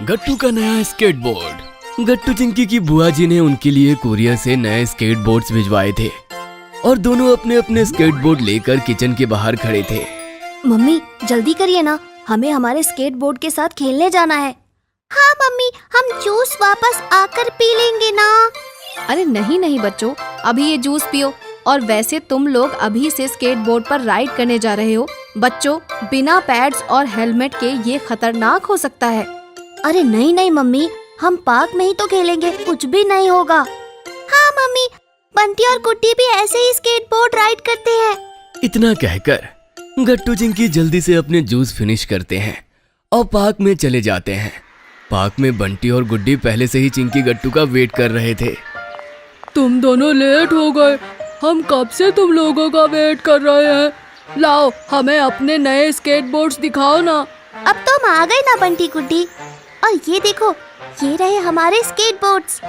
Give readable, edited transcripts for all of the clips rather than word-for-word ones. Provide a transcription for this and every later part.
गट्टू का नया स्केटबोर्ड। गट्टू चिंकी की बुआ जी ने उनके लिए कुरियर से नए स्केटबोर्ड्स भिजवाए थे और दोनों अपने अपने स्केटबोर्ड लेकर किचन के बाहर खड़े थे। मम्मी जल्दी करिए ना, हमें हमारे स्केटबोर्ड के साथ खेलने जाना है। हाँ मम्मी, हम जूस वापस आकर पी लेंगे ना। अरे नहीं नहीं बच्चों, अभी ये जूस पियो। और वैसे तुम लोग अभी से स्केटबोर्ड पर राइड करने जा रहे हो। बच्चों, बिना पैड्स और हेलमेट के ये खतरनाक हो सकता है। अरे नहीं नहीं मम्मी, हम पार्क में ही तो खेलेंगे, कुछ भी नहीं होगा। हाँ मम्मी, बंटी और गुड्डी भी ऐसे ही स्केटबोर्ड राइड करते हैं। इतना कहकर गट्टू चिंकी जल्दी से अपने जूस फिनिश करते हैं और पार्क में चले जाते हैं। पार्क में बंटी और गुड्डी पहले से ही चिंकी गट्टू का वेट कर रहे थे। तुम दोनों लेट हो गए, हम कब से तुम लोगों का वेट कर रहे हैं। लाओ, हमें अपने नए स्केटबोर्ड्स दिखाओ ना। अब तो हम आ गए ना बंटी गुड्डी, और ये देखो, ये रहे हमारे स्केटबोर्ड्स।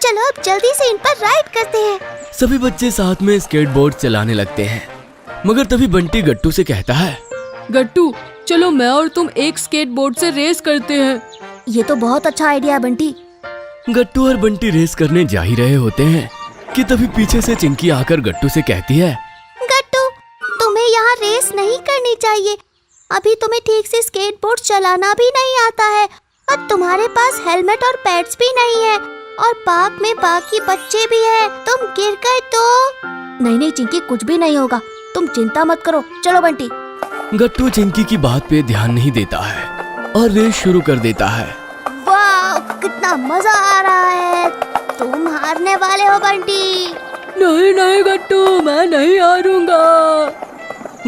चलो अब जल्दी से इन पर राइड करते हैं। सभी बच्चे साथ में स्केटबोर्ड चलाने लगते हैं, मगर तभी बंटी गट्टू से कहता है, गट्टू चलो मैं और तुम एक स्केटबोर्ड से रेस करते हैं। ये तो बहुत अच्छा आइडिया है बंटी। गट्टू और बंटी रेस करने जा ही रहे होते हैं कि तभी पीछे से चिंकी आकर गट्टू से कहती है, गट्टू तुम्हें यहाँ रेस नहीं करनी चाहिए, अभी तुम्हें ठीक से स्केटबोर्ड चलाना भी नहीं आता है और तुम्हारे पास हेलमेट और पैड्स भी नहीं है और पार्क में बाकी बच्चे भी हैं। तुम गिर गए तो। नहीं नहीं चिंकी, कुछ भी नहीं होगा, तुम चिंता मत करो। चलो बंटी। गट्टू चिंकी की बात पे ध्यान नहीं देता है और रेस शुरू कर देता है। वाह, कितना मजा आ रहा है। तुम हारने वाले हो बंटी। नहीं नहीं गट्टू, मैं नहीं हारूंगा।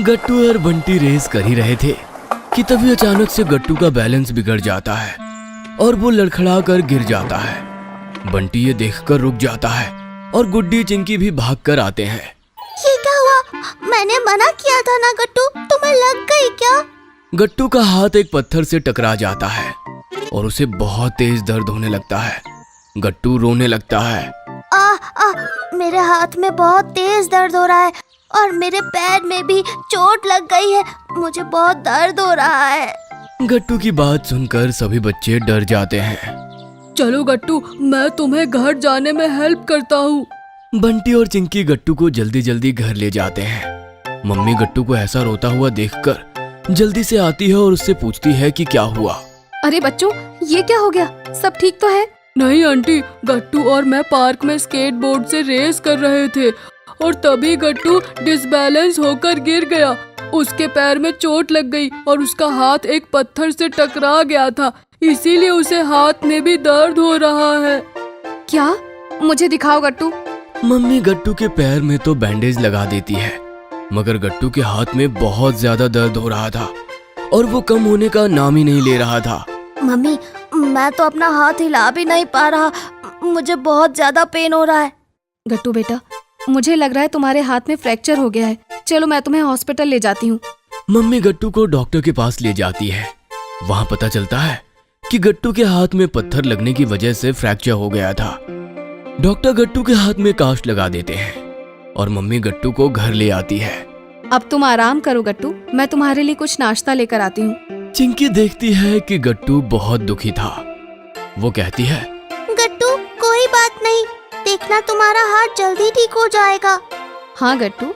गट्टू और बंटी रेस कर ही रहे थे कि तभी अचानक से गट्टू का बैलेंस बिगड़ जाता है और वो लड़खड़ा कर गिर जाता है। बंटी ये देखकर रुक जाता है और गुड्डी चिंकी भी भागकर आते हैं। ये क्या हुआ? मैंने मना किया था ना गट्टू, तुम्हें लग गई क्या? गट्टू का हाथ एक पत्थर से टकरा जाता है और उसे बहुत तेज दर्द होने लगता है। गट्टू रोने लगता है। मेरे हाथ में बहुत तेज दर्द हो रहा है और मेरे पैर में भी चोट लग गई है, मुझे बहुत दर्द हो रहा है। गट्टू की बात सुनकर सभी बच्चे डर जाते हैं। चलो गट्टू, मैं तुम्हें घर जाने में हेल्प करता हूँ। बंटी और चिंकी गट्टू को जल्दी जल्दी घर ले जाते हैं। मम्मी गट्टू को ऐसा रोता हुआ देखकर जल्दी से आती है और उससे पूछती है कि क्या हुआ। अरे बच्चों, ये क्या हो गया? सब ठीक तो है? नहीं आंटी, गट्टू और मैं पार्क में स्केटबोर्ड से रेस कर रहे थे और तभी गट्टू डिसबैलेंस होकर गिर गया। उसके पैर में चोट लग गई और उसका हाथ एक पत्थर से टकरा गया था, इसीलिए उसे हाथ में भी दर्द हो रहा है। क्या? मुझे दिखाओ गट्टू। मम्मी गट्टू के पैर में तो बैंडेज लगा देती है, मगर गट्टू के हाथ में बहुत ज्यादा दर्द हो रहा था और वो कम होने का नाम ही नहीं ले रहा था। मम्मी, मैं तो अपना हाथ हिला भी नहीं पा रहा, मुझे बहुत ज्यादा पेन हो रहा है। गट्टू बेटा, मुझे लग रहा है तुम्हारे हाथ में फ्रैक्चर हो गया है। चलो मैं तुम्हें हॉस्पिटल ले जाती हूँ। मम्मी गट्टू को डॉक्टर के पास ले जाती है। वहाँ पता चलता है कि गट्टू के हाथ में पत्थर लगने की वजह से फ्रैक्चर हो गया था। डॉक्टर गट्टू के हाथ में कास्ट लगा देते हैं और मम्मी गट्टू को घर ले आती है। अब तुम आराम करो गट्टू, मैं तुम्हारे लिए कुछ नाश्ता लेकर आती हूँ। चिंकी देखती है कि गट्टू बहुत दुखी था। वो कहती है, गट्टू कोई बात नहीं, देखना तुम्हारा हाथ जल्दी ठीक हो जाएगा। हाँ गट्टू,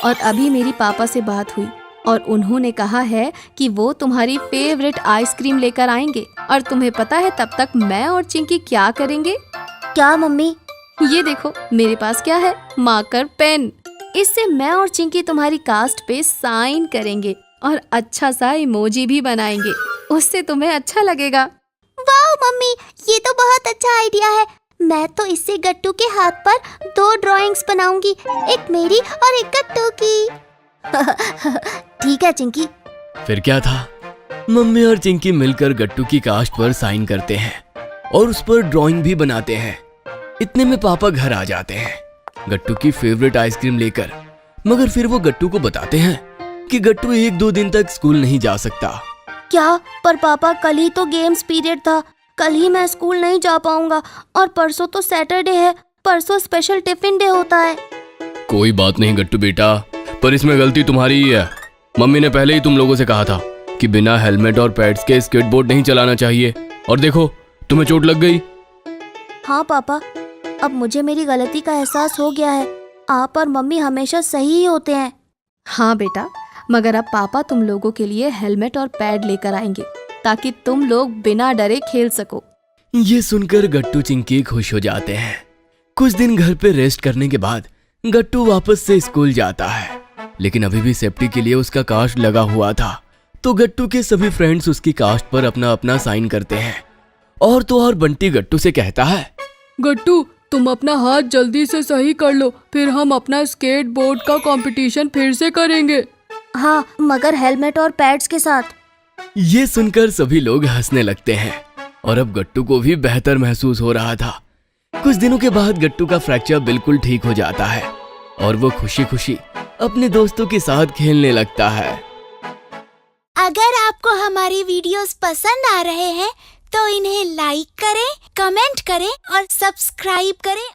और अभी मेरी पापा से बात हुई और उन्होंने कहा है कि वो तुम्हारी फेवरेट आइसक्रीम लेकर आएंगे। और तुम्हें पता है तब तक मैं और चिंकी क्या करेंगे? क्या मम्मी? ये देखो मेरे पास क्या है, मार्कर पेन। इससे मैं और चिंकी तुम्हारी कास्ट पे साइन करेंगे और अच्छा सा इमोजी भी बनाएंगे, उससे तुम्हें अच्छा लगेगा। वाह मम्मी, ये तो बहुत अच्छा आइडिया है। मैं तो इससे गट्टू के हाथ पर 2 ड्राइंग्स बनाऊंगी, एक मेरी और एक गट्टू की। ठीक है चिंकी। फिर क्या था, मम्मी और चिंकी मिलकर गट्टू की कास्ट पर साइन करते हैं और उस पर ड्राइंग भी बनाते हैं। इतने में पापा घर आ जाते हैं गट्टू की फेवरेट आइसक्रीम लेकर, मगर फिर वो गट्टू को बताते हैं कि गट्टू 1-2 दिन तक स्कूल नहीं जा सकता। क्या? पर पापा, कल ही तो गेम्स पीरियड था, कल ही मैं स्कूल नहीं जा पाऊंगा और परसों तो सैटरडे है, परसों स्पेशल टिफिन डे होता है। कोई बात नहीं गट्टू बेटा, पर इसमें गलती तुम्हारी ही है। मम्मी ने पहले ही तुम लोगों से कहा था कि बिना हेलमेट और पैड्स के स्केटबोर्ड नहीं चलाना चाहिए, और देखो तुम्हें चोट लग गई? हाँ पापा, अब मुझे मेरी गलती का एहसास हो गया है। आप और मम्मी हमेशा सही ही होते हैं। हाँ बेटा, मगर अब पापा तुम लोगों के लिए हेलमेट और पैड लेकर आएंगे ताकि तुम लोग बिना डरे खेल सको। ये सुनकर गट्टू चिंकी खुश हो जाते हैं। कुछ दिन घर पे रेस्ट करने के बाद गट्टू वापस से स्कूल जाता है, लेकिन अभी भी सेफ्टी के लिए उसका कास्ट लगा हुआ था। तो गट्टू के सभी फ्रेंड्स उसकी कास्ट पर अपना अपना साइन करते हैं। और तो और बंटी गट्टू से कहता है, गट्टू तुम अपना हाथ जल्दी से सही कर लो, फिर हम अपना स्केट बोर्ड का कंपटीशन फिर से करेंगे। हाँ, मगर हेलमेट और पैड्स के साथ। ये सुनकर सभी लोग हंसने लगते हैं और अब गट्टू को भी बेहतर महसूस हो रहा था। कुछ दिनों के बाद गट्टू का फ्रैक्चर बिल्कुल ठीक हो जाता है और वो खुशी खुशी अपने दोस्तों के साथ खेलने लगता है। अगर आपको हमारी वीडियोस पसंद आ रहे हैं तो इन्हें लाइक करें, कमेंट करें और सब्सक्राइब करें